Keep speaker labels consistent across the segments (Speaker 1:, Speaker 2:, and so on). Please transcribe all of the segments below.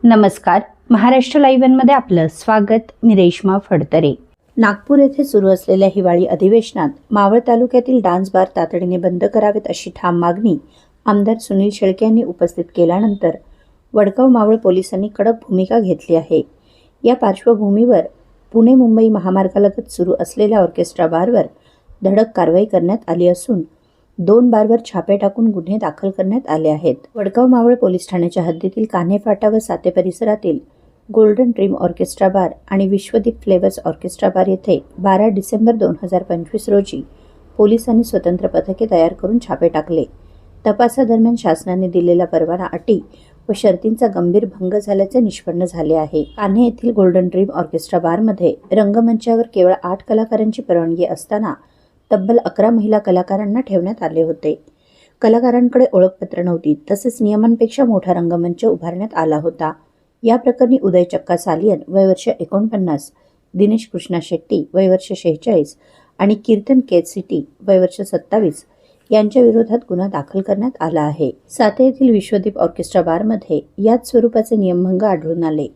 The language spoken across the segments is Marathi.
Speaker 1: नमस्कार, महाराष्ट्र लाईव्ह मध्ये आपलं स्वागत. मी रेश्मा फडतरे. नागपूर येथे सुरू असलेल्या हिवाळी अधिवेशनात मावळ तालुक्यातील डान्स बार तातडीने बंद करावेत अशी ठाम मागणी आमदार सुनील शेळके यांनी उपस्थित केल्यानंतर वडगाव मावळ पोलिसांनी कडक भूमिका घेतली आहे. या पार्श्वभूमीवर पुणे मुंबई महामार्गालगत सुरू असलेल्या ऑर्केस्ट्रा बारवर धडक कारवाई करण्यात आली असून 2 बारवर छापे टाकून गुन्हे दाखल करण्यात आले आहेत. वडगाव मावळ पोलीस ठाण्याच्या हद्दीतील कान्हे फाटा व साते परिसरातील गोल्डन ड्रीम ऑर्केस्ट्रा बार आणि विश्वदीप फ्लेवर्स ऑर्केस्ट्रा बार येथे 12 डिसेंबर 2025 रोजी पोलिसांनी स्वतंत्र पथके तयार करून छापे टाकले. तपासादरम्यान शासनाने दिलेला परवाना अटी व शर्तींचा गंभीर भंग झाल्याचे निष्पन्न झाले आहे. कान्हे येथील गोल्डन ड्रीम ऑर्केस्ट्रा बारमध्ये रंगमंचावर केवळ 8 कलाकारांची परवानगी असताना तब्बल 11 महिला कलाकारांना ठेवण्यात आले होते. कलाकारांकडे ओळखपत्र नव्हती, तसेच नियमांपेक्षा मोठा रंगमंच उभारण्यात आला होता. या प्रकरणी उदय चक्का सालियन वय वर्ष 49, दिनेश कृष्णा शेट्टी वय वर्ष 46 आणि कीर्तन केसिटी वय वर्ष 27 यांच्या विरोधात गुन्हा दाखल करण्यात आला आहे. साते येथील विश्वदीप ऑर्केस्ट्रा बारमध्ये याच स्वरूपाचे नियमभंग आढळून आले.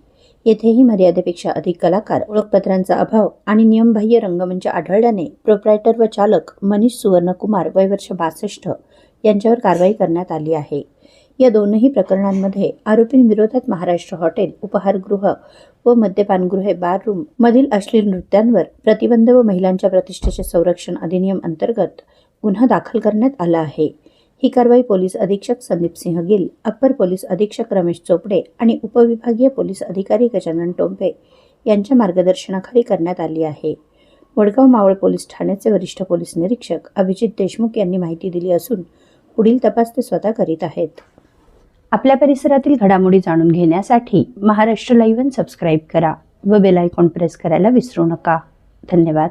Speaker 1: येथेही मर्यादेपेक्षा अधिक कलाकार, ओळखपत्रांचा अभाव आणि नियमबाह्य रंगमंच आढळल्याने प्रोप्रायटर व चालक मनीष सुवर्णकुमार वय वर्ष 62 यांच्यावर कारवाई करण्यात आली आहे. या दोनही प्रकरणांमध्ये आरोपींविरोधात महाराष्ट्र हॉटेल, उपहारगृह व मद्यपानगृहे, बार रूम मधील अश्लील नृत्यांवर प्रतिबंध व महिलांच्या प्रतिष्ठेचे संरक्षण अधिनियम अंतर्गत गुन्हा दाखल करण्यात आला आहे. ही कारवाई पोलीस अधीक्षक संदीप सिंह गिल, अप्पर पोलीस अधीक्षक रमेश चोपडे आणि उपविभागीय पोलीस अधिकारी गजानन टोंपे यांच्या मार्गदर्शनाखाली करण्यात आली आहे. वडगाव मावळ पोलीस ठाण्याचे वरिष्ठ पोलीस निरीक्षक अभिजित देशमुख यांनी माहिती दिली असून पुढील तपास ते स्वतः करीत आहेत. आपल्या परिसरातील घडामोडी जाणून घेण्यासाठी महाराष्ट्र लाईव्ह सबस्क्राईब करा व बेल आयकॉन प्रेस करायला विसरू नका. धन्यवाद.